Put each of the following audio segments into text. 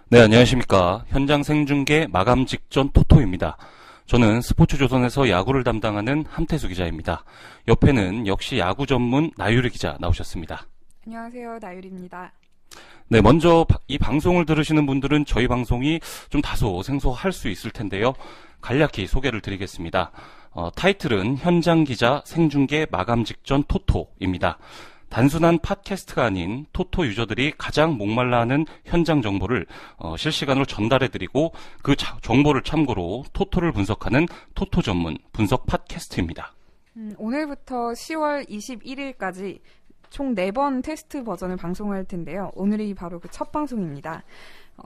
네, 안녕하십니까. 현장 생중계 마감 직전 토토입니다. 저는 스포츠조선에서 야구를 담당하는 함태수 기자입니다. 옆에는 역시 야구 전문 나유리 기자 나오셨습니다. 안녕하세요. 나유리입니다. 네, 먼저 이 방송을 들으시는 분들은 저희 방송이 좀 다소 생소할 수 있을 텐데요. 간략히 소개를 드리겠습니다. 타이틀은 현장 기자 생중계 마감 직전 토토입니다. 단순한 팟캐스트가 아닌 토토 유저들이 가장 목말라하는 현장 정보를 실시간으로 전달해드리고 그 정보를 참고로 토토를 분석하는 토토 전문 분석 팟캐스트입니다. 오늘부터 10월 21일까지 총 4번 테스트 버전을 방송할 텐데요. 오늘이 바로 그 첫 방송입니다.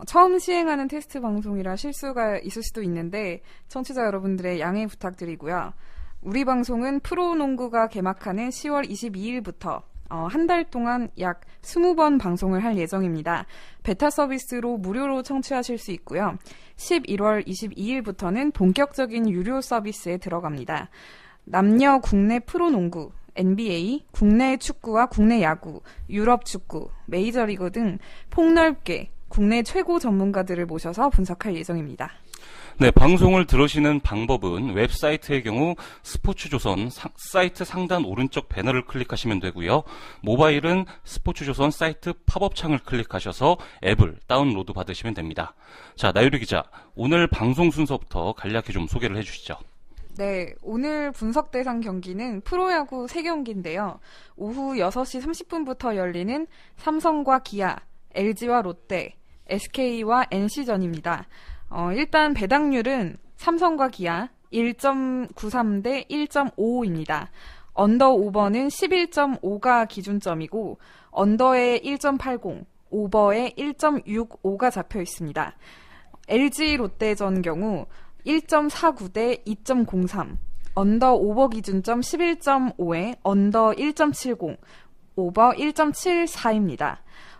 처음 시행하는 테스트 방송이라 실수가 있을 수도 있는데 청취자 여러분들의 양해 부탁드리고요. 우리 방송은 프로농구가 개막하는 10월 22일부터 한 달 동안 약 20번 방송을 할 예정입니다. 베타 서비스로 무료로 청취하실 수 있고요. 11월 22일부터는 본격적인 유료 서비스에 들어갑니다. 남녀 국내 프로농구, NBA, 국내 축구와 국내 야구, 유럽 축구, 메이저리그 등 폭넓게 국내 최고 전문가들을 모셔서 분석할 예정입니다. 네, 방송을 들으시는 방법은 웹사이트의 경우 스포츠조선 사이트 상단 오른쪽 배너를 클릭하시면 되고요. 모바일은 스포츠조선 사이트 팝업 창을 클릭하셔서 앱을 다운로드 받으시면 됩니다. 자, 나유리 기자, 오늘 방송 순서부터 간략히 좀 소개를 해주시죠. 네, 오늘 분석 대상 경기는 프로야구 3경기인데요. 오후 6시 30분부터 열리는 삼성과 기아, LG와 롯데, SK와 NC전입니다. 일단 배당률은 삼성과 기아 1.93 대 1.55입니다. 언더 오버는 11.5가 기준점이고 언더에 1.80, 오버에 1.65가 잡혀 있습니다. LG 롯데전 경우 1.49 대 2.03, 언더 오버 기준점 11.5에 언더 1.70, 오버 1.74입니다.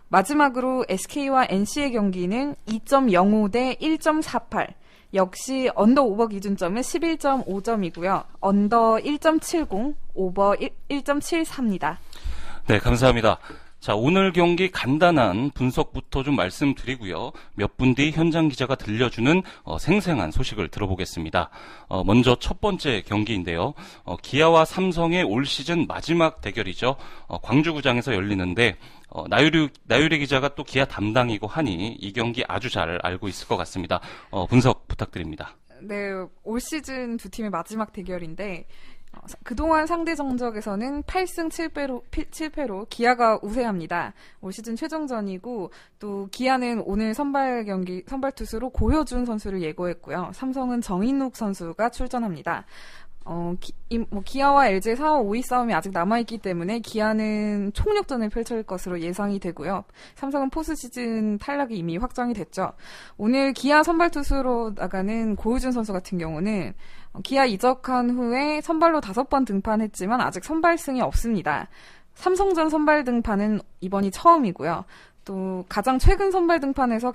마지막으로 SK와 NC의 경기는 2.05 대 1.48, 역시 언더 오버 기준점은 11.5점이고요. 언더 1.70, 오버 1.74입니다. 네, 감사합니다. 자, 오늘 경기 간단한 분석부터 좀 말씀드리고요. 몇 분 뒤 현장 기자가 들려주는 생생한 소식을 들어보겠습니다. 먼저 첫 번째 경기인데요. 기아와 삼성의 올 시즌 마지막 대결이죠. 광주구장에서 열리는데 나유리 기자가 또 기아 담당이고 하니 이 경기 아주 잘 알고 있을 것 같습니다. 분석 부탁드립니다. 네, 올 시즌 두 팀의 마지막 대결인데 그동안 상대 정적에서는 8승 7패로 기아가 우세합니다. 올 시즌 최종전이고 또 기아는 오늘 선발 투수로 고효준 선수를 예고했고요. 삼성은 정인욱 선수가 출전합니다. 기아와 LG의 4와 5위 싸움이 아직 남아있기 때문에 기아는 총력전을 펼칠 것으로 예상이 되고요. 삼성은 포스시즌 탈락이 이미 확정이 됐죠. 오늘 기아 선발 투수로 나가는 고효준 선수 같은 경우는 기아 이적한 후에 선발로 5번 등판했지만 아직 선발승이 없습니다. 삼성전 선발 등판은 이번이 처음이고요. 또 가장 최근 선발 등판에서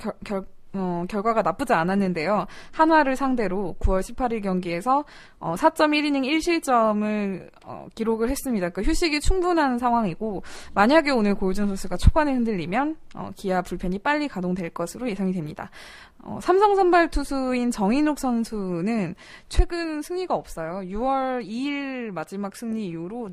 결과가 나쁘지 않았는데요. 한화를 상대로 9월 18일 경기에서 4.1이닝 1실점을 기록을 했습니다. 그러니까 휴식이 충분한 상황이고 만약에 오늘 고효준 선수가 초반에 흔들리면 기아 불펜이 빨리 가동될 것으로 예상이 됩니다. 삼성 선발 투수인 정인욱 선수는 최근 승리가 없어요. 6월 2일 마지막 승리 이후로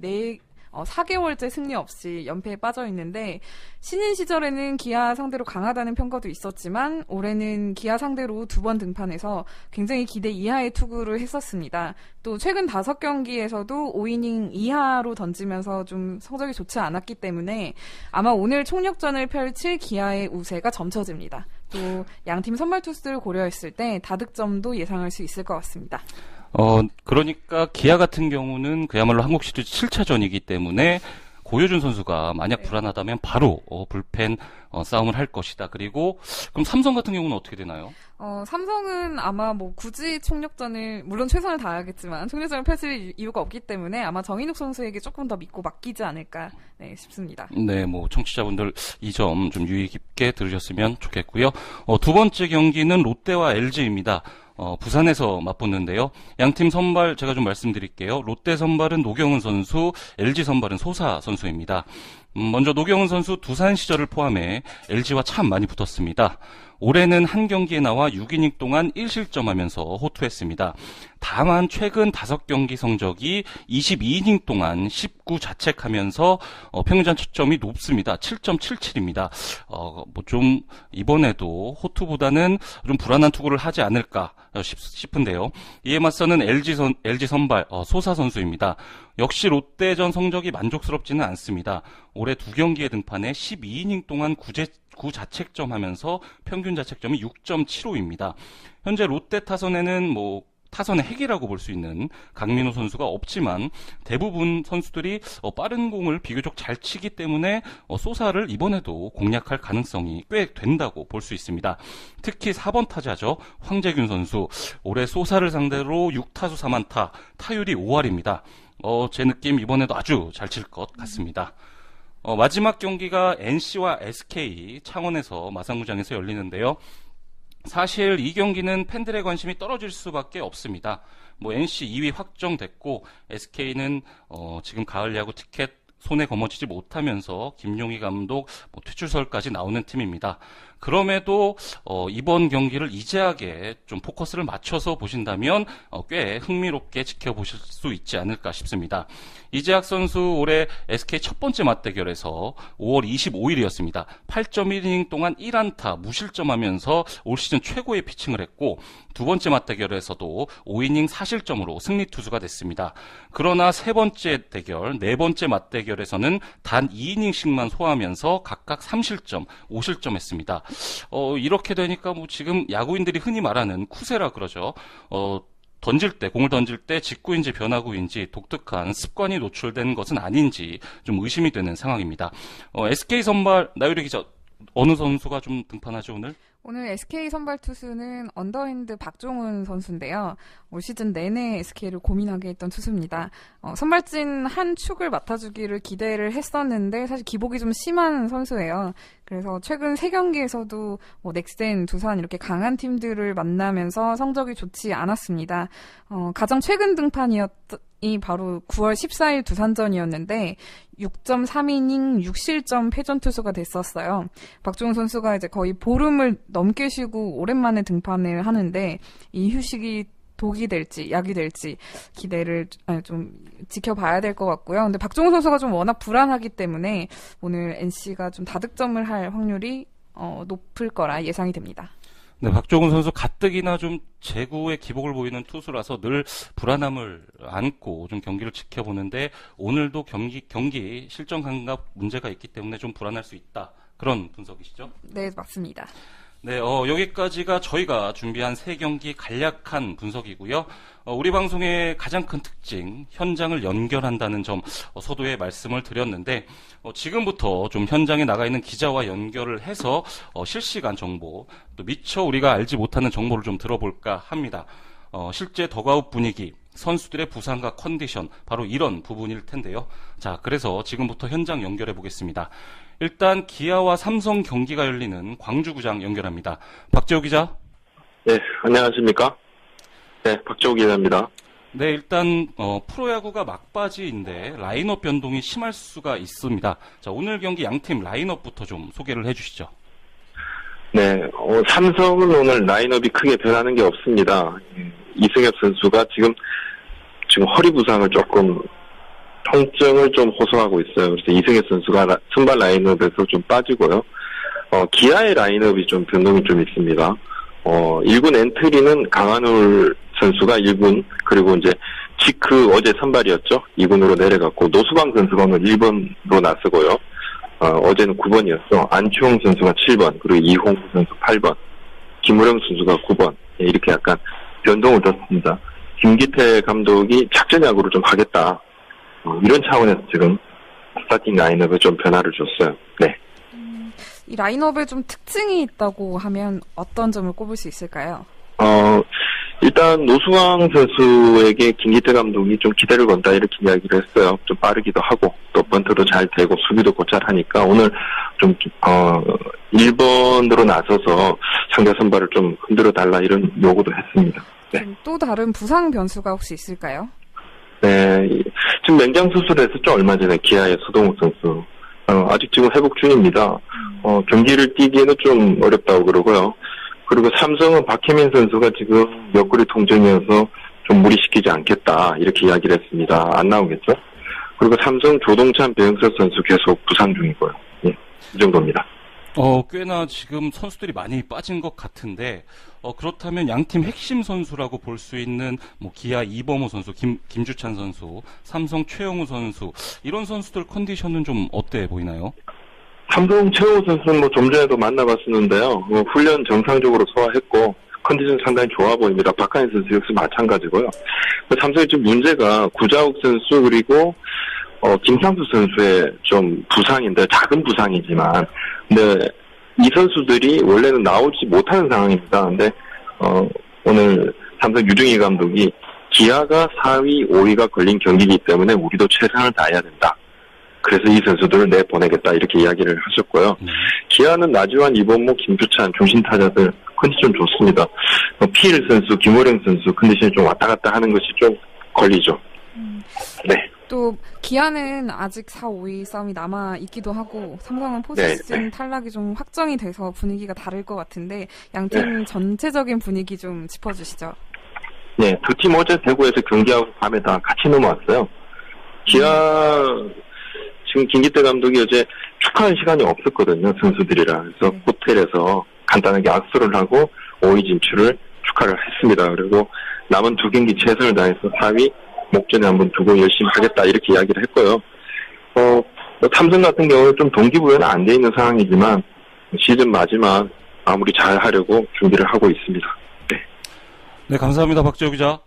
4개월째 승리 없이 연패에 빠져 있는데 신인 시절에는 기아 상대로 강하다는 평가도 있었지만 올해는 기아 상대로 2번 등판해서 굉장히 기대 이하의 투구를 했었습니다. 또 최근 5경기에서도 5이닝 이하로 던지면서 좀 성적이 좋지 않았기 때문에 아마 오늘 총력전을 펼칠 기아의 우세가 점쳐집니다. 또 양팀 선발 투수들을 고려했을 때 다득점도 예상할 수 있을 것 같습니다. 그러니까 기아 같은 경우는 그야말로 한국 시리즈 7차전이기 때문에 고효준 선수가 만약 불안하다면 바로 불펜 싸움을 할 것이다. 그리고 그럼 삼성 같은 경우는 어떻게 되나요? 삼성은 아마 굳이 총력전을 물론 최선을 다하겠지만 총력전을 펼칠 이유가 없기 때문에 아마 정인욱 선수에게 조금 더 믿고 맡기지 않을까 싶습니다. 네, 청취자분들 이 점 좀 유의 깊게 들으셨으면 좋겠고요. 두 번째 경기는 롯데와 LG입니다. 부산에서 맞붙는데요. 양팀 선발 제가 좀 말씀드릴게요. 롯데 선발은 노경은 선수, LG 선발은 소사 선수입니다. 먼저 노경은 선수 두산 시절을 포함해 LG와 참 많이 붙었습니다. 올해는 한 경기에 나와 6이닝 동안 1실점하면서 호투했습니다. 다만 최근 5경기 성적이 22이닝 동안 19 자책하면서 평균 자책점이 높습니다. 7.77입니다. 좀 이번에도 호투보다는 좀 불안한 투구를 하지 않을까 싶은데요. 이에 맞서는 LG 선발 소사 선수입니다. 역시 롯데전 성적이 만족스럽지는 않습니다. 올해 2경기에 등판해 12이닝 동안 9자책점 하면서 평균 자책점이 6.75입니다. 현재 롯데 타선에는 타선의 핵이라고 볼 수 있는 강민호 선수가 없지만 대부분 선수들이 빠른 공을 비교적 잘 치기 때문에 소사를 이번에도 공략할 가능성이 꽤 된다고 볼 수 있습니다. 특히 4번 타자죠. 황재균 선수. 올해 소사를 상대로 6타수 4안타, 타율이 5할입니다. 제 느낌 이번에도 아주 잘 칠 것 같습니다. 마지막 경기가 NC와 SK 창원에서 마산구장에서 열리는데요. 사실 이 경기는 팬들의 관심이 떨어질 수밖에 없습니다. NC 2위 확정됐고 SK는 지금 가을 야구 티켓 손에 거머쥐지 못하면서 김용희 감독 퇴출설까지 나오는 팀입니다. 그럼에도 이번 경기를 이재학에 좀 포커스를 맞춰서 보신다면 꽤 흥미롭게 지켜보실 수 있지 않을까 싶습니다. 이재학 선수 올해 SK 첫 번째 맞대결에서 5월 25일이었습니다. 8.1이닝 동안 1안타 무실점하면서 올 시즌 최고의 피칭을 했고 두 번째 맞대결에서도 5이닝 4실점으로 승리 투수가 됐습니다. 그러나 세 번째 대결, 네 번째 맞대결에서는 단 2이닝씩만 소화하면서 각각 3실점, 5실점했습니다. 이렇게 되니까 지금 야구인들이 흔히 말하는 쿠세라 그러죠. 공을 던질 때 직구인지 변화구인지 독특한 습관이 노출된 것은 아닌지 좀 의심이 되는 상황입니다. SK 선발 나유리 기자, 어느 선수가 좀 등판하죠 오늘? 오늘 SK 선발 투수는 언더핸드 박종훈 선수인데요. 올 시즌 내내 SK를 고민하게 했던 투수입니다. 선발진 한 축을 맡아주기를 기대를 했었는데 사실 기복이 좀 심한 선수예요. 그래서 최근 3경기에서도 넥센, 두산 이렇게 강한 팀들을 만나면서 성적이 좋지 않았습니다. 가장 최근 등판이 바로 9월 14일 두산전이었는데 6.3이닝 6실점 패전 투수가 됐었어요. 박종훈 선수가 이제 거의 보름을 넘게 쉬고 오랜만에 등판을 하는데 이 휴식이 독이 될지 약이 될지 기대를 좀 지켜봐야 될 것 같고요. 근데 박종훈 선수가 좀 워낙 불안하기 때문에 오늘 NC가 좀 다득점을 할 확률이 높을 거라 예상이 됩니다. 네, 박종훈 선수 가뜩이나 좀 제구의 기복을 보이는 투수라서 늘 불안함을 안고 좀 경기를 지켜보는데 오늘도 경기 실전 감각 문제가 있기 때문에 좀 불안할 수 있다. 그런 분석이시죠? 네, 맞습니다. 네, 여기까지가 저희가 준비한 3경기 간략한 분석이고요. 우리 방송의 가장 큰 특징, 현장을 연결한다는 점 서두에 말씀을 드렸는데 지금부터 좀 현장에 나가 있는 기자와 연결을 해서 실시간 정보, 또 미처 우리가 알지 못하는 정보를 좀 들어볼까 합니다. 실제 더그아웃 분위기, 선수들의 부상과 컨디션, 바로 이런 부분일 텐데요. 자, 그래서 지금부터 현장 연결해 보겠습니다. 일단 기아와 삼성 경기가 열리는 광주구장 연결합니다. 박재호 기자. 네, 안녕하십니까? 네, 박재호 기자입니다. 네, 일단 프로야구가 막바지인데 라인업 변동이 심할 수가 있습니다. 자, 오늘 경기 양팀 라인업부터 좀 소개를 해주시죠. 네, 삼성은 오늘 라인업이 크게 변하는 게 없습니다. 이승엽 선수가 지금 허리 부상을 조금 통증을 좀 호소하고 있어요. 그래서 이승엽 선수가 선발 라인업에서 좀 빠지고요. 기아의 라인업이 좀 변동이 좀 있습니다. 1군 엔트리는 강한울 선수가 1군, 그리고 이제 지크 어제 선발이었죠. 2군으로 내려갔고, 노수광 선수가 오늘 1번으로 나서고요. 어제는 9번이었어. 안치홍 선수가 7번, 그리고 이홍구 선수 8번, 김우령 선수가 9번. 이렇게 약간 변동을 뒀습니다. 김기태 감독이 작전 야구를 좀 하겠다. 이런 차원에서 지금 스타팅 라인업에 좀 변화를 줬어요. 네. 이 라인업에 좀 특징이 있다고 하면 어떤 점을 꼽을 수 있을까요? 일단 노수광 선수에게 김기태 감독이 좀 기대를 건다 이렇게 이야기를 했어요. 좀 빠르기도 하고 또 번트도 잘 되고 수비도 곧잘하니까 오늘 좀 1번으로 나서서 상대 선발을 좀 흔들어 달라 이런 요구도 했습니다. 네. 또 다른 부상 변수가 혹시 있을까요? 네, 지금 맹장 수술했었죠. 얼마 전에 기아의 서동욱 선수. 아직 지금 회복 중입니다. 경기를 뛰기에는 좀 어렵다고 그러고요. 그리고 삼성은 박혜민 선수가 지금 옆구리 통증이어서 좀 무리시키지 않겠다 이렇게 이야기를 했습니다. 안 나오겠죠? 그리고 삼성 조동찬 배영석 선수 계속 부상 중이고요. 예, 이 정도입니다. 꽤나 지금 선수들이 많이 빠진 것 같은데, 그렇다면 양팀 핵심 선수라고 볼 수 있는, 기아 이범호 선수, 김주찬 선수, 삼성 최영우 선수, 이런 선수들 컨디션은 좀 어때 보이나요? 삼성 최영우 선수는 좀 전에도 만나봤었는데요. 훈련 정상적으로 소화했고, 컨디션 상당히 좋아 보입니다. 박하인 선수 역시 마찬가지고요. 삼성의 좀 문제가 구자욱 선수 그리고 김상수 선수의 좀 부상인데 작은 부상이지만 근데 이 선수들이 원래는 나오지 못하는 상황입니다. 근데 오늘 삼성 유중희 감독이 기아가 4위, 5위가 걸린 경기이기 때문에 우리도 최선을 다해야 된다. 그래서 이 선수들을 내보내겠다 이렇게 이야기를 하셨고요. 기아는 나지완, 이범모, 김주찬 중심 타자들 컨디션 좋습니다. 피일 선수, 김호령 선수 컨디션이 좀 왔다 갔다 하는 것이 좀 걸리죠. 네. 또 기아는 아직 4, 5위 싸움이 남아 있기도 하고 삼성은 포스트시즌 탈락이 좀 확정이 돼서 분위기가 다를 것 같은데 양팀 전체적인 분위기 좀 짚어주시죠. 네, 두 팀 어제 대구에서 경기하고 밤에 다 같이 넘어왔어요. 기아 지금 김기태 감독이 어제 축하할 시간이 없었거든요, 선수들이랑. 그래서 호텔에서 간단하게 악수를 하고 5위 진출을 축하를 했습니다. 그리고 남은 두 경기 최선을 다해서 4위 목전에 한번 두고 열심히 하겠다 이렇게 이야기를 했고요. 삼성 같은 경우는 좀 동기부여는 안 돼 있는 상황이지만 시즌 마지막 마무리 잘 하려고 준비를 하고 있습니다. 네. 네, 감사합니다. 박지호 기자.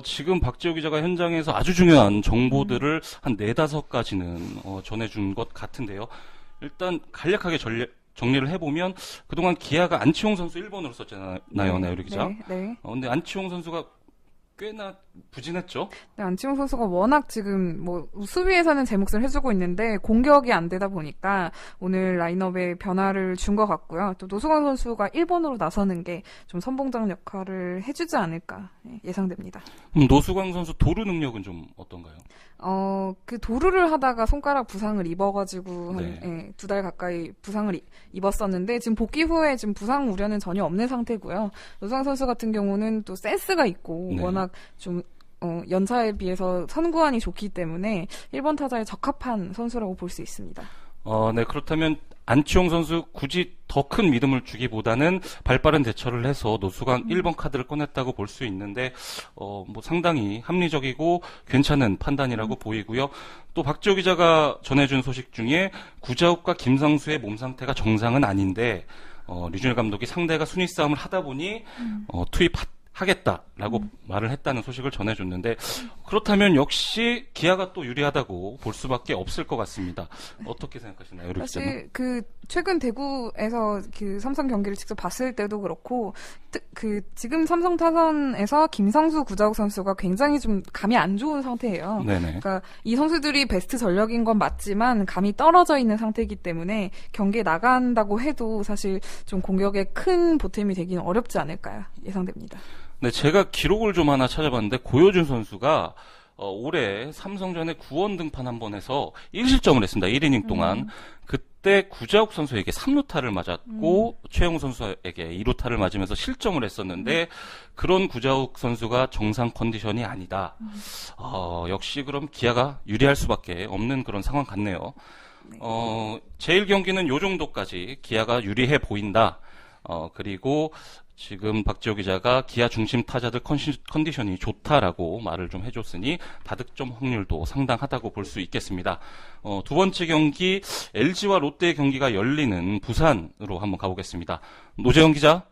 지금 박지호 기자가 현장에서 아주 중요한 정보들을 한 4-5가지는 전해준 것 같은데요. 일단 간략하게 정리를 해보면 그동안 기아가 안치홍 선수 1번으로 썼잖아요, 나유리 기자. 네. 근데 안치홍 선수가 꽤나 부진했죠? 네, 안치홍 선수가 워낙 지금 수비에서는 제 몫을 해주고 있는데 공격이 안 되다 보니까 오늘 라인업에 변화를 준 것 같고요. 또 노승환 선수가 1번으로 나서는 게 좀 선봉장 역할을 해주지 않을까 예상됩니다. 노승환 선수 도루 능력은 좀 어떤가요? 그 도루를 하다가 손가락 부상을 입어가지고 네. 한 2달 가까이 부상을 입었었는데 지금 복귀 후에 지금 부상 우려는 전혀 없는 상태고요. 노승환 선수 같은 경우는 또 센스가 있고 네. 워낙 좀 연차에 비해서 선구안이 좋기 때문에 1번 타자에 적합한 선수라고 볼 수 있습니다. 네, 그렇다면 안치홍 선수 굳이 더 큰 믿음을 주기보다는 발빠른 대처를 해서 노승환 1번 카드를 꺼냈다고 볼 수 있는데 상당히 합리적이고 괜찮은 판단이라고 보이고요. 또 박지호 기자가 전해준 소식 중에 구자욱과 김상수의 몸 상태가 정상은 아닌데 류준일 감독이 상대가 순위 싸움을 하다 보니 투입하겠다라고 말을 했다는 소식을 전해줬는데 그렇다면 역시 기아가 또 유리하다고 볼 수밖에 없을 것 같습니다. 어떻게 생각하시나요, 류 기자는? 사실 최근 대구에서 삼성 경기를 직접 봤을 때도 그렇고 지금 삼성 타선에서 김상수, 구자욱 선수가 굉장히 좀 감이 안 좋은 상태예요. 네네. 그러니까 이 선수들이 베스트 전력인 건 맞지만 감이 떨어져 있는 상태이기 때문에 경기에 나간다고 해도 사실 좀 공격에 큰 보탬이 되기는 어렵지 않을까 예상됩니다. 네, 제가 기록을 좀 하나 찾아봤는데 고효준 선수가 올해 삼성전에 9원 등판 한 번 해서 1실점을 했습니다. 1이닝 동안. 그때 구자욱 선수에게 3루타를 맞았고 최영우 선수에게 2루타를 맞으면서 실점을 했었는데 그런 구자욱 선수가 정상 컨디션이 아니다. 역시 그럼 기아가 유리할 수밖에 없는 그런 상황 같네요. 제일 경기는 요 정도까지 기아가 유리해 보인다. 그리고 지금 박지호 기자가 기아 중심 타자들 컨디션이 좋다라고 말을 좀 해줬으니 다득점 확률도 상당하다고 볼 수 있겠습니다. 두 번째 경기 LG와 롯데 경기가 열리는 부산으로 한번 가보겠습니다. 노재영 기자.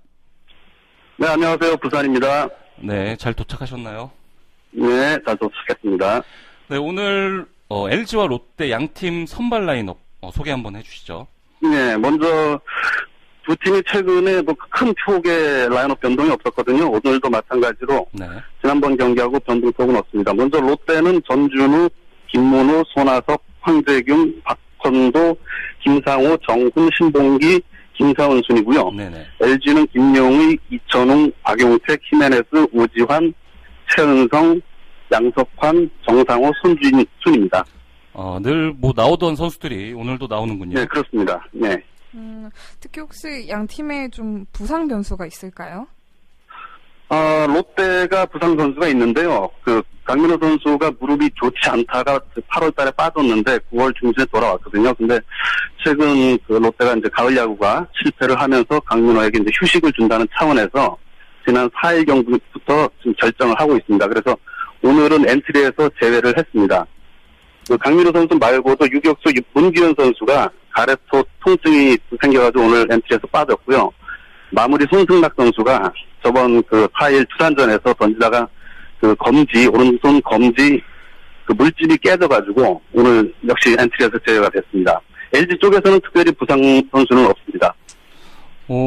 네, 안녕하세요. 부산입니다. 네, 잘 도착하셨나요? 네, 잘 도착했습니다. 네, 오늘 LG와 롯데 양팀 선발 라인업 소개 한번 해주시죠. 네, 먼저 두 팀이 최근에 큰 폭의 라인업 변동이 없었거든요. 오늘도 마찬가지로 네. 지난번 경기하고 변동폭은 없습니다. 먼저 롯데는 전준우, 김문우, 손아섭, 황재균, 박헌도, 김상호, 정훈, 신봉기, 김사원 순이고요. 네네. LG는 김용의, 이천웅, 박용택, 히메네스, 우지환, 최은성, 양석환, 정상호, 손준입니다. 늘 뭐 나오던 선수들이 오늘도 나오는군요. 네, 그렇습니다. 네. 특히 혹시 양 팀에 좀 부상 변수가 있을까요? 롯데가 부상 선수가 있는데요. 강민호 선수가 무릎이 좋지 않다가 8월 달에 빠졌는데 9월 중순에 돌아왔거든요. 근데 최근 롯데가 이제 가을 야구가 실패를 하면서 강민호에게 이제 휴식을 준다는 차원에서 지난 4일 경부터 지금 결정을 하고 있습니다. 그래서 오늘은 엔트리에서 제외를 했습니다. 강민호 선수 말고도 유격수 문규현 선수가 가래토 통증이 생겨가지고 오늘 엔트리에서 빠졌고요. 마무리 손승락 선수가 저번 4일 두산전에서 던지다가 오른손 검지 물집이 깨져가지고 오늘 역시 엔트리에서 제외가 됐습니다. LG 쪽에서는 특별히 부상 선수는 없습니다.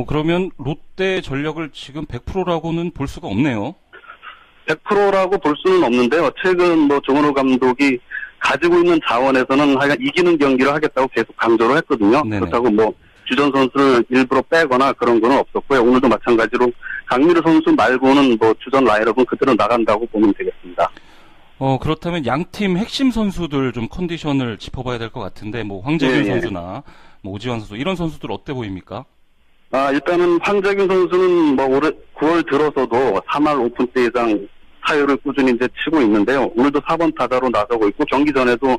그러면 롯데 전력을 지금 100%라고는 볼 수가 없네요. 100%라고 볼 수는 없는데요. 최근 정은호 감독이 가지고 있는 자원에서는 하여간 이기는 경기를 하겠다고 계속 강조를 했거든요. 네네. 그렇다고 주전 선수를 일부러 빼거나 그런 거는 없었고요. 오늘도 마찬가지로 강민호 선수 말고는 주전 라인업은 그대로 나간다고 보면 되겠습니다. 그렇다면 양팀 핵심 선수들 좀 컨디션을 짚어봐야 될 것 같은데, 황재균 선수나 오지환 선수, 이런 선수들 어때 보입니까? 일단은 황재균 선수는 올해 9월 들어서도 3할 오픈 때 이상 타율을 꾸준히 이제 치고 있는데요. 오늘도 4번 타자로 나서고 있고, 경기 전에도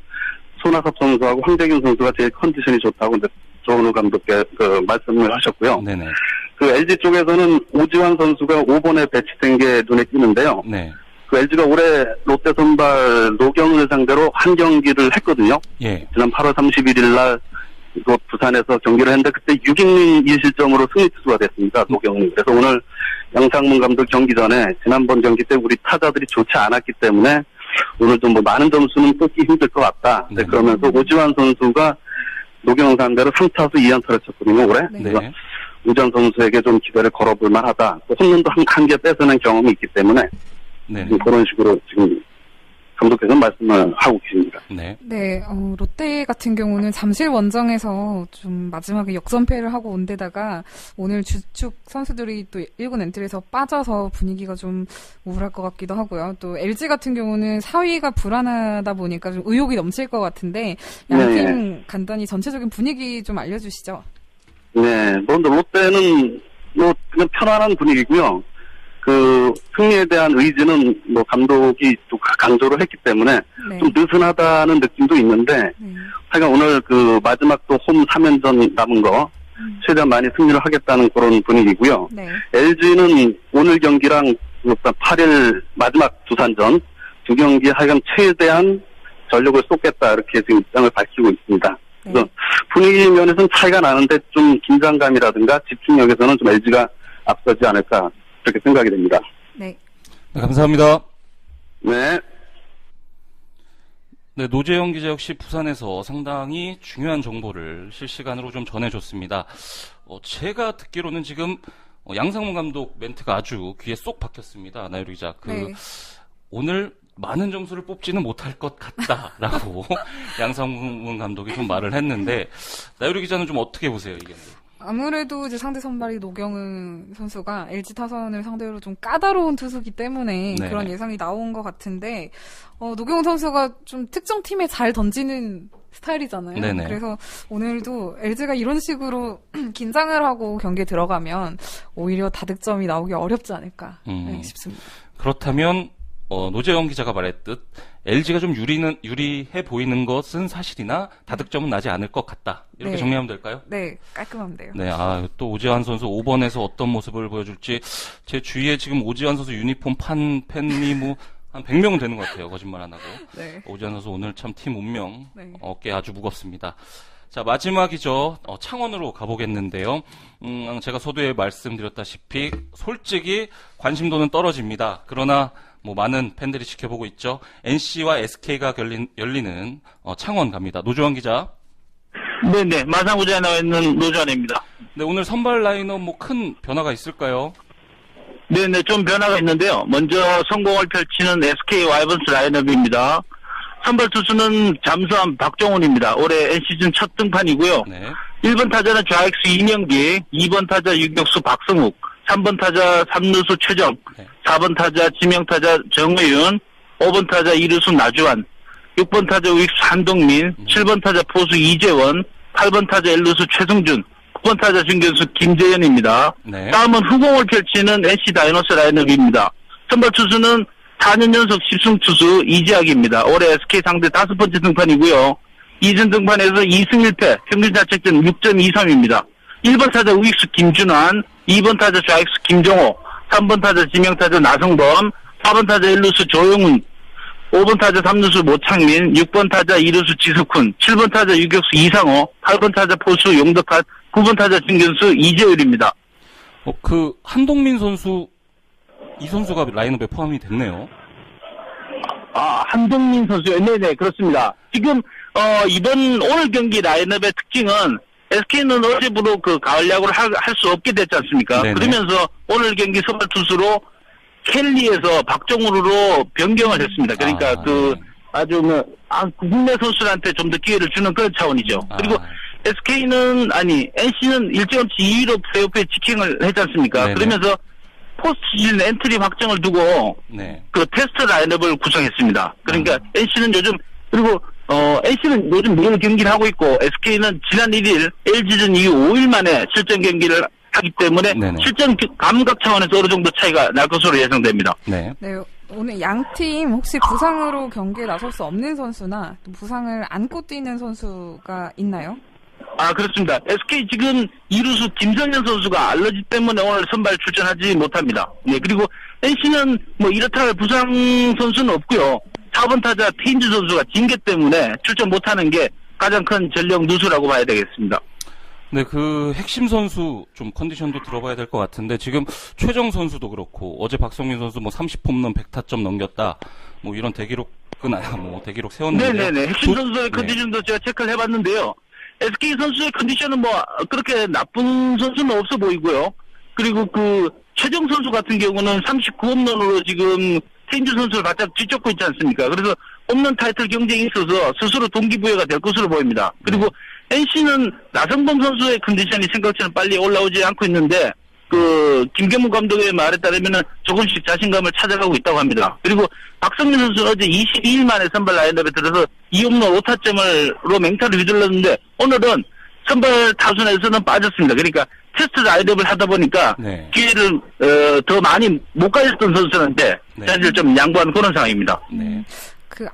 손아섭 선수하고 황재균 선수가 제일 컨디션이 좋다고 이제 조은우 감독께 말씀을 하셨고요. 네네. LG 쪽에서는 오지환 선수가 5번에 배치된 게 눈에 띄는데요. 네. LG가 올해 롯데 선발 노경을 상대로 한 경기를 했거든요. 예. 지난 8월 31일 날 부산에서 경기를 했는데 그때 6이닝 1실점으로 승리 투수가 됐습니다. 노경이. 그래서 오늘 양상문 감독 경기 전에 지난번 경기 때 우리 타자들이 좋지 않았기 때문에 오늘 좀 많은 점수는 뽑기 힘들 것 같다. 네. 그러면서 오지환 선수가 노경 상대로 3타수 2안타를 쳤거든요, 올해. 네. 그래서 오지환 선수에게 좀 기대를 걸어볼 만하다. 또 홈런도 한 개 뺏어낸 경험이 있기 때문에 네. 그런 식으로 지금 감독께서 말씀을 하고 계십니다. 네. 네, 롯데 같은 경우는 잠실 원정에서 좀 마지막에 역전패를 하고 온 데다가 오늘 주축 선수들이 또 1군 엔트리에서 빠져서 분위기가 좀 우울할 것 같기도 하고요. 또 LG 같은 경우는 4위가 불안하다 보니까 좀 의욕이 넘칠 것 같은데 양팀 간단히 전체적인 분위기 좀 알려주시죠. 네, 먼저 롯데는 그냥 편안한 분위기고요. 승리에 대한 의지는 감독이 또 강조를 했기 때문에 네. 좀 느슨하다는 느낌도 있는데 하여간 오늘 마지막 또 홈 3연전 남은 거 최대한 많이 승리를 하겠다는 그런 분위기고요. 네. LG는 오늘 경기랑 8일 마지막 두산전 두 경기 하여간 최대한 전력을 쏟겠다 이렇게 지금 입장을 밝히고 있습니다. 네. 그래서 분위기 면에서는 차이가 나는데 좀 긴장감이라든가 집중력에서는 좀 LG가 앞서지 않을까 그렇게 생각이 됩니다. 네. 네, 감사합니다. 네. 네, 노재영 기자 역시 부산에서 상당히 중요한 정보를 실시간으로 좀 전해줬습니다. 제가 듣기로는 지금 양상문 감독 멘트가 아주 귀에 쏙 박혔습니다. 나유리 기자. 네. 오늘 많은 점수를 뽑지는 못할 것 같다라고 양상문 감독이 좀 말을 했는데 나유리 기자는 좀 어떻게 보세요, 이게? 아무래도 이제 상대 선발이 노경은 선수가 LG 타선을 상대로 좀 까다로운 투수기 때문에 네. 그런 예상이 나온 것 같은데 노경은 선수가 좀 특정 팀에 잘 던지는 스타일이잖아요. 네네. 그래서 오늘도 LG가 이런 식으로 긴장을 하고 경기에 들어가면 오히려 다득점이 나오기 어렵지 않을까 싶습니다. 그렇다면 노재영 기자가 말했듯 LG가 좀 유리해 보이는 것은 사실이나 다득점은 나지 않을 것 같다. 이렇게 네. 정리하면 될까요? 네, 깔끔하면 돼요. 네, 또 오지환 선수 5번에서 어떤 모습을 보여줄지 제 주위에 지금 오지환 선수 유니폼 팬이 한 100명은 되는 것 같아요. 거짓말 안 하고. 네. 오지환 선수 오늘 참 팀 운명 네. 어깨 아주 무겁습니다. 자, 마지막이죠. 창원으로 가보겠는데요. 제가 서두에 말씀드렸다시피 솔직히 관심도는 떨어집니다. 그러나 많은 팬들이 지켜보고 있죠. NC와 SK가 열리는 창원 갑니다. 노주환 기자. 네네, 마산구장에 나와 있는 노주환입니다. 네, 오늘 선발 라인업 큰 변화가 있을까요? 네네, 좀 변화가 있는데요. 먼저 성공을 펼치는 SK 와이번스 라인업입니다. 선발 투수는 잠수함 박종훈입니다. 올해 NC즌 첫 등판이고요. 네. 1번 타자는 좌익수 이명기, 2번 타자 유격수 박승욱, 3번 타자 3루수 최정, 네. 4번 타자 지명타자 정의윤, 5번 타자 2루수 나주환, 6번 타자 우익수 한동민, 7번 타자 포수 이재원, 8번 타자 엘루수 최승준, 9번 타자 중견수 김재현입니다. 네. 다음은 후공을 펼치는 NC 다이노스 라인업입니다. 선발 투수는 4년 연속 10승 투수 이재학입니다. 올해 SK 상대 5번째 등판이고요. 2전 등판에서 2승 1패, 평균 자책점 6.23입니다. 1번 타자 우익수 김준환, 2번 타자 좌익수 김정호, 3번 타자 지명타자 나성범, 4번 타자 1루수 조용훈, 5번 타자 3루수 모창민, 6번 타자 2루수 지석훈, 7번 타자 유격수 이상호, 8번 타자 포수 용덕한, 9번 타자 중견수 이재율입니다. 그 한동민 선수, 이 선수가 라인업에 포함이 됐네요. 한동민 선수요. 네네, 그렇습니다. 지금, 오늘 경기 라인업의 특징은 SK는 어제부로 그 가을 야구를 할 수 없게 됐지 않습니까? 네네. 그러면서 오늘 경기 선발 투수로 켈리에서 박정우로 변경을 했습니다. 그러니까 네. 아주 국내 선수들한테 좀 더 기회를 주는 그런 차원이죠. 그리고 NC는 일찌감치 2위로 플레이오프에 직행을 했지 않습니까? 네네. 그러면서 포스트 시즌 엔트리 확정을 두고 네. 그 테스트 라인업을 구성했습니다. 그러니까 NC는 요즘 매일 경기를 하고 있고 SK는 지난 1일 LG전 이후 5일 만에 실전 경기를 하기 때문에 네네. 실전 감각 차원에서 어느 정도 차이가 날 것으로 예상됩니다. 네. 네, 오늘 양 팀 혹시 부상으로 경기에 나설 수 없는 선수나 또 부상을 안고 뛰는 선수가 있나요? 그렇습니다. SK 지금 이루수 김성현 선수가 알러지 때문에 오늘 선발 출전하지 못합니다. 네, 그리고 NC는 이렇다 할 부상 선수는 없고요. 4번 타자 테인즈 선수가 징계 때문에 출전 못하는 게 가장 큰 전력 누수라고 봐야 되겠습니다. 네, 그 핵심 선수 좀 컨디션도 들어봐야 될 것 같은데 지금 최정 선수도 그렇고 어제 박성민 선수 30홈런 100타점 넘겼다. 이런 대기록은 대기록 세웠는데. 네네네. 핵심 선수의 컨디션도 제가 체크를 해봤는데요. SK 선수의 컨디션은 그렇게 나쁜 선수는 없어 보이고요. 그리고 그 최정 선수 같은 경우는 39홈런으로 지금 테인즈 선수를 바짝 뒤쫓고 있지 않습니까? 그래서 홈런 타이틀 경쟁이 있어서 스스로 동기부여가 될 것으로 보입니다. 그리고 NC는 나성범 선수의 컨디션이 생각처럼 빨리 올라오지 않고 있는데 김경문 감독의 말에 따르면 조금씩 자신감을 찾아가고 있다고 합니다. 그리고 박성민 선수는 어제 22일 만에 선발 라인업에 들어서 2홈런 5타점으로 맹타를 휘둘렀는데 오늘은 선발 타순에서는 빠졌습니다. 그러니까 테스트 라인업을 하다 보니까 기회를 더 많이 못 가졌던 선수한테 사실 좀 양보하는 그런 상황입니다. 네.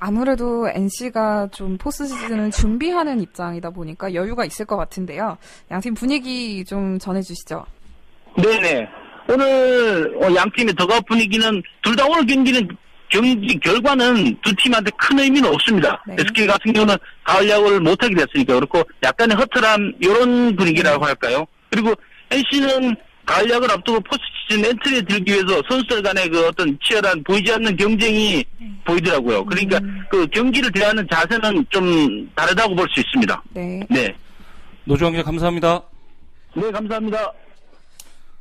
아무래도 NC가 좀 포스트 시즌을 준비하는 입장이다 보니까 여유가 있을 것 같은데요. 양팀 분위기 좀 전해주시죠. 네네. 오늘 양 팀의 더가웃 분위기는 둘 다 오늘 경기는 결과는 두 팀한테 큰 의미는 없습니다. 네. SK 같은 경우는 가을 야구를 못하게 됐으니까 그렇고 약간의 허탈한 이런 분위기라고 할까요? 그리고 NC는 가을 야구를 앞두고 포스트 시즌 엔트리에 들기 위해서 선수들 간의 그 어떤 치열한 보이지 않는 경쟁이 보이더라고요. 그러니까 그 경기를 대하는 자세는 좀 다르다고 볼 수 있습니다. 네. 네. 노주환 기자 감사합니다. 네, 감사합니다.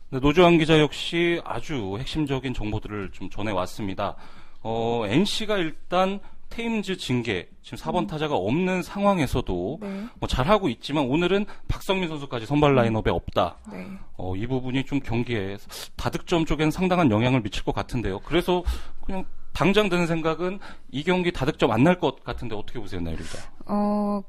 네, 노주환 기자 역시 아주 핵심적인 정보들을 좀 전해왔습니다. NC가 일단 테임즈 징계, 지금 4번 타자가 없는 상황에서도 잘하고 있지만 오늘은 박성민 선수까지 선발 라인업에 없다. 네. 이 부분이 좀 경기에 다득점 쪽에는 상당한 영향을 미칠 것 같은데요. 그래서 그냥 당장 드는 생각은 이 경기 다득점 안 날 것 같은데 어떻게 보세요, 나유리 기자?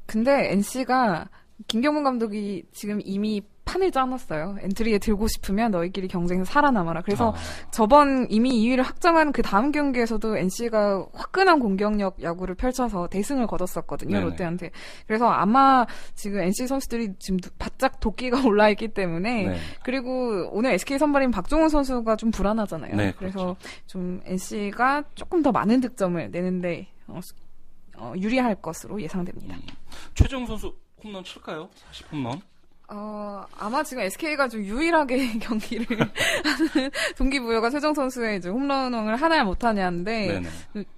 근데 NC가 김경문 감독이 지금 이미 판을 짜놨어요. 엔트리에 들고 싶으면 너희끼리 경쟁에서 살아남아라. 그래서 저번 이미 2위를 확정한 그 다음 경기에서도 NC가 화끈한 공격력 야구를 펼쳐서 대승을 거뒀었거든요. 네네. 롯데한테. 그래서 아마 지금 NC 선수들이 지금 바짝 도끼가 올라있기 때문에 그리고 오늘 SK 선발인 박종훈 선수가 좀 불안하잖아요. 네, 그래서 좀 NC가 조금 더 많은 득점을 내는데 유리할 것으로 예상됩니다. 최정 선수 홈런 칠까요? 40홈런? 아마 지금 SK가 좀 유일하게 경기를 하는 동기부여가 최정 선수의 이제 홈런왕을 하나야 못하냐인데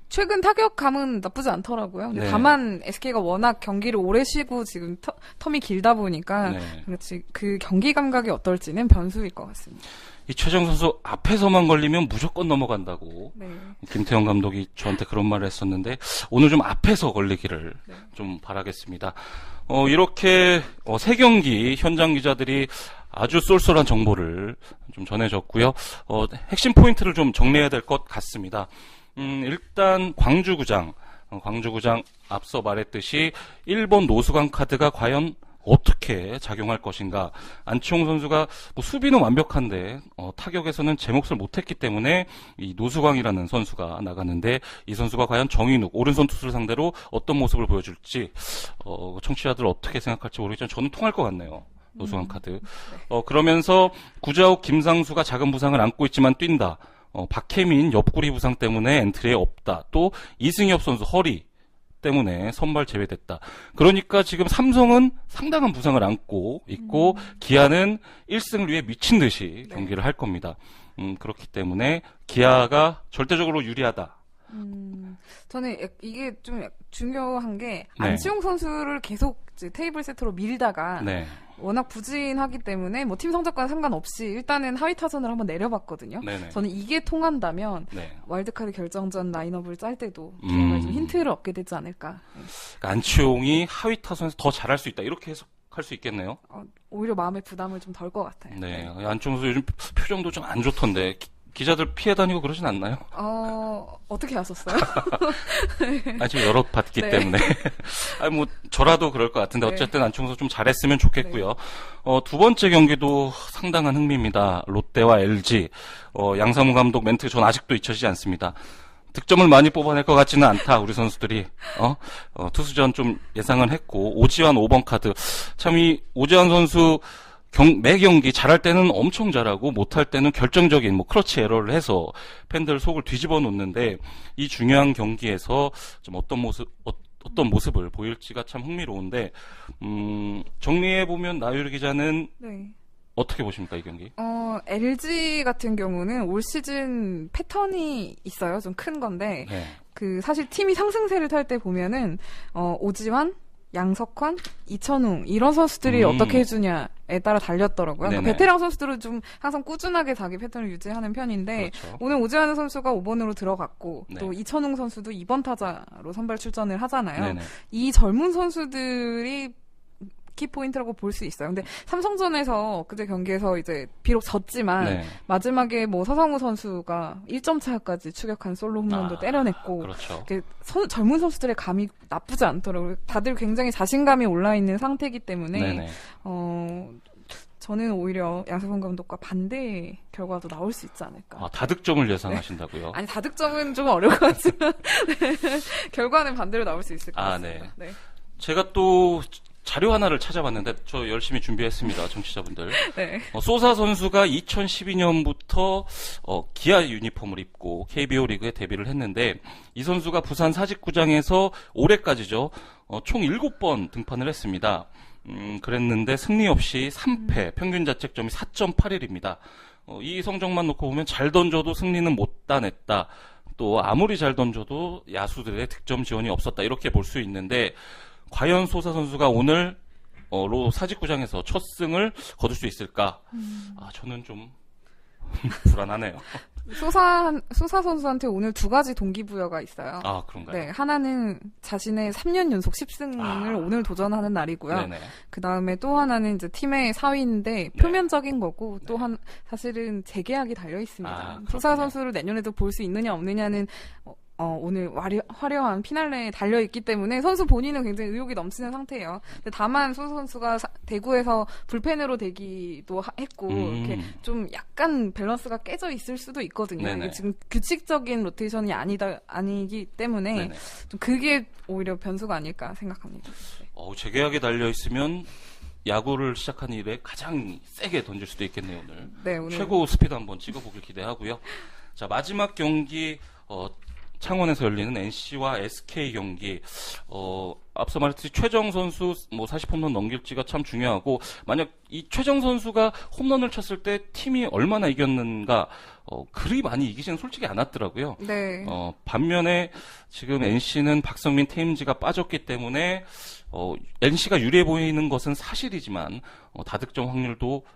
최근 타격감은 나쁘지 않더라고요. 근데 다만 SK가 워낙 경기를 오래 쉬고 지금 텀이 길다 보니까 그렇지 그 경기 감각이 어떨지는 변수일 것 같습니다. 이 최정 선수 앞에서만 걸리면 무조건 넘어간다고 김태형 감독이 저한테 그런 말을 했었는데 오늘 좀 앞에서 걸리기를 좀 바라겠습니다. 이렇게 세 경기 현장 기자들이 아주 쏠쏠한 정보를 좀 전해줬고요. 핵심 포인트를 좀 정리해야 될 것 같습니다. 일단 광주구장 광주구장 앞서 말했듯이 일본 노수강 카드가 과연 어떻게 작용할 것인가. 안치홍 선수가 뭐 수비는 완벽한데 타격에서는 제 몫을 못했기 때문에 이 노수광이라는 선수가 나가는데 이 선수가 과연 정인욱 오른손 투수를 상대로 어떤 모습을 보여줄지 청취자들 어떻게 생각할지 모르겠지만 저는 통할 것 같네요. 노수광 카드. 그러면서 구자욱 김상수가 작은 부상을 안고 있지만 뛴다. 박혜민 옆구리 부상 때문에 엔트리에 없다. 또 이승엽 선수 허리 때문에 선발 제외됐다. 그러니까 지금 삼성은 상당한 부상을 안고 있고 기아는 1승을 위해 미친 듯이 경기를 할 겁니다. 그렇기 때문에 기아가 절대적으로 유리하다. 저는 이게 좀 중요한 게 네. 안치홍 선수를 계속 이제 테이블 세트로 밀다가 네. 워낙 부진하기 때문에 뭐 팀 성적과는 상관없이 일단은 하위 타선을 한번 내려봤거든요. 네네. 저는 이게 통한다면 네. 와일드카드 결정전 라인업을 짤 때도 정말 좀 힌트를 얻게 되지 않을까. 그러니까 안치홍이 하위 타선에서 더 잘할 수 있다. 이렇게 해석할 수 있겠네요. 오히려 마음의 부담을 좀 덜 것 같아요. 네. 안치홍 선수 요즘 표정도 좀 안 좋던데 기자들 피해 다니고 그러진 않나요? 어떻게 아셨어요? 아직 여러 받기 네. 때문에. 아니, 뭐, 저라도 그럴 것 같은데, 어쨌든 안치홍 선수 좀 잘했으면 좋겠고요. 두 번째 경기도 상당한 흥미입니다. 롯데와 LG. 양상무 감독 멘트 전 아직도 잊혀지지 않습니다. 득점을 많이 뽑아낼 것 같지는 않다, 우리 선수들이. 투수전 좀 예상은 했고, 오지환 5번 카드. 참 이 오지환 선수 매 경기 잘할 때는 엄청 잘하고 못할 때는 결정적인 뭐 클러치 에러를 해서 팬들 속을 뒤집어 놓는데 이 중요한 경기에서 좀 어떤 모습을 보일지가 참 흥미로운데 정리해 보면 나유리 기자는 네. 어떻게 보십니까 이 경기? LG 같은 경우는 올 시즌 패턴이 있어요. 좀 큰 건데 네. 사실 팀이 상승세를 탈 때 보면은 오지환, 양석환, 이천웅 이런 선수들이 어떻게 해주냐에 따라 달렸더라고요. 그러니까 베테랑 선수들은 좀 항상 꾸준하게 자기 패턴을 유지하는 편인데 그렇죠. 오늘 오지환 선수가 5번으로 들어갔고 네. 또 이천웅 선수도 2번 타자로 선발 출전을 하잖아요. 네네. 이 젊은 선수들이 키포인트라고 볼 수 있어요. 근데 삼성전에서 그제 경기에서 이제 비록 졌지만 네. 마지막에 뭐 서상우 선수가 1점 차까지 추격한 솔로 홈런도 때려냈고 그렇죠. 젊은 선수들의 감이 나쁘지 않더라고요. 다들 굉장히 자신감이 올라있는 상태이기 때문에 네네. 저는 오히려 양세형 감독과 반대 결과도 나올 수 있지 않을까. 다득점을 예상하신다고요? 아니 다득점은 좀 어려울 것 같지만 결과는 반대로 나올 수 있을 것 같습니다. 네. 제가 또 자료 하나를 찾아봤는데 저 열심히 준비했습니다. 청취자분들. 네. 소사 선수가 2012년부터 기아 유니폼을 입고 KBO 리그에 데뷔를 했는데 이 선수가 부산 사직구장에서 올해까지죠. 총 7번 등판을 했습니다. 그랬는데 승리 없이 3패, 평균 자책점이 4.81입니다. 이 성적만 놓고 보면 잘 던져도 승리는 못 따냈다. 또 아무리 잘 던져도 야수들의 득점 지원이 없었다. 이렇게 볼 수 있는데 과연 소사 선수가 오늘 사직구장에서 첫 승을 거둘 수 있을까? 저는 좀 불안하네요. 소사 선수한테 오늘 2가지 동기부여가 있어요. 그런가요? 네, 하나는 자신의 3년 연속 10승을 오늘 도전하는 날이고요. 네네. 그 다음에 또 하나는 이제 팀의 4위인데 표면적인 거고 또 사실은 재계약이 달려 있습니다. 소사 선수를 내년에도 볼 수 있느냐 없느냐는 오늘 화려한 피날레에 달려있기 때문에 선수 본인은 굉장히 의욕이 넘치는 상태예요. 근데 다만 소사 선수가 대구에서 불펜으로 되기도 했고 이렇게 좀 약간 밸런스가 깨져 있을 수도 있거든요. 이게 지금 규칙적인 로테이션이 아니기 때문에 네네. 좀 그게 오히려 변수가 아닐까 생각합니다. 네. 재계약에 달려있으면 야구를 시작한 이래 가장 세게 던질 수도 있겠네요, 오늘. 네, 오늘 최고 스피드 한번 찍어보길 기대하고요. 자, 마지막 경기, 창원에서 열리는 NC와 SK 경기. 앞서 말했듯이 최정 선수 40홈런 넘길지가 참 중요하고, 만약 이 최정 선수가 홈런을 쳤을 때 팀이 얼마나 이겼는가, 그리 많이 이기지는 솔직히 않았더라고요. 네. 반면에 지금 NC는 박성민, 테임즈가 빠졌기 때문에, NC가 유리해 보이는 것은 사실이지만, 다득점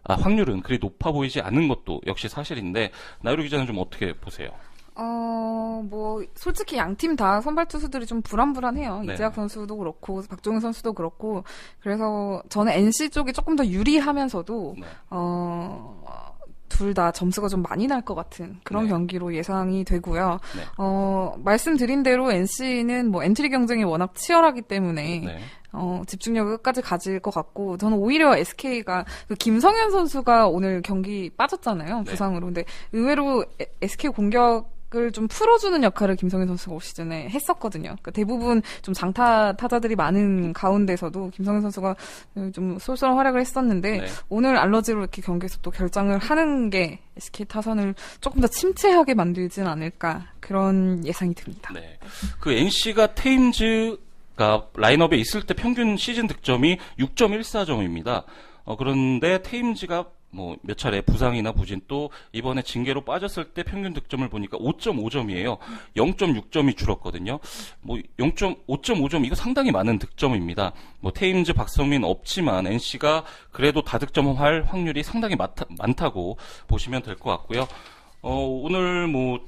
확률은 그리 높아 보이지 않는 것도 역시 사실인데, 나유리 기자는 좀 어떻게 보세요? 솔직히 양팀 다 선발 투수들이 좀 불안불안해요. 네. 이재학 선수도 그렇고, 박종훈 선수도 그렇고. 그래서 저는 NC 쪽이 조금 더 유리하면서도, 네. 둘 다 점수가 좀 많이 날 것 같은 그런 네. 경기로 예상이 되고요. 네. 말씀드린 대로 NC는 뭐 엔트리 경쟁이 워낙 치열하기 때문에 네. 집중력을 끝까지 가질 것 같고, 저는 오히려 SK가, 김성현 선수가 오늘 경기 빠졌잖아요, 네. 부상으로. 근데 의외로 SK 공격을 좀 풀어주는 역할을 김성현 선수가 올 시즌에 했었거든요. 그러니까 대부분 좀 장타 타자들이 많은 가운데서도 김성현 선수가 좀 쏠쏠한 활약을 했었는데, 네. 오늘 알러지로 이렇게 경기에서 또 결정을 하는 게 SK 타선을 조금 더 침체하게 만들진 않을까, 그런 예상이 듭니다. 네. 그 NC가 테임즈가 라인업에 있을 때 평균 시즌 득점이 6.14점입니다. 그런데 테임즈가 뭐 몇 차례 부상이나 부진 또 이번에 징계로 빠졌을 때 평균 득점을 보니까 5.5점이에요. 0.6점이 줄었거든요. 뭐 5.5점 이거 상당히 많은 득점입니다. 뭐 테임즈, 박성민 없지만 NC가 그래도 다득점할 확률이 상당히 많다고 보시면 될 것 같고요. 오늘 뭐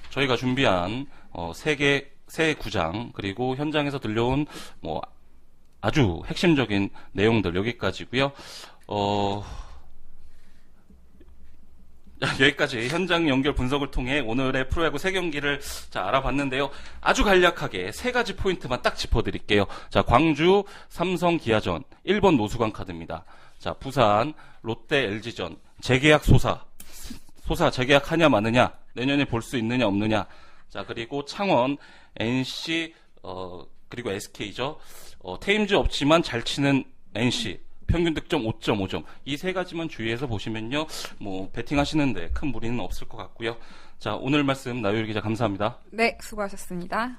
저희가 준비한 새 구장 그리고 현장에서 들려온 뭐 아주 핵심적인 내용들 여기까지고요. 여기까지 현장 연결 분석을 통해 오늘의 프로야구 3경기를 알아봤는데요. 아주 간략하게 3가지 포인트만 딱 짚어드릴게요. 자, 광주 삼성 기아전 1번 노수관 카드입니다. 자, 부산 롯데 LG전 재계약 소사 재계약하냐 마느냐, 내년에 볼 수 있느냐 없느냐. 자, 그리고 창원 NC 그리고 SK죠. 테임즈 없지만 잘 치는 NC 평균 득점 5.5점. 이 3가지만 주의해서 보시면요. 뭐 배팅 하시는데 큰 무리는 없을 것 같고요. 자, 오늘 말씀 나유일 기자 감사합니다. 네, 수고하셨습니다.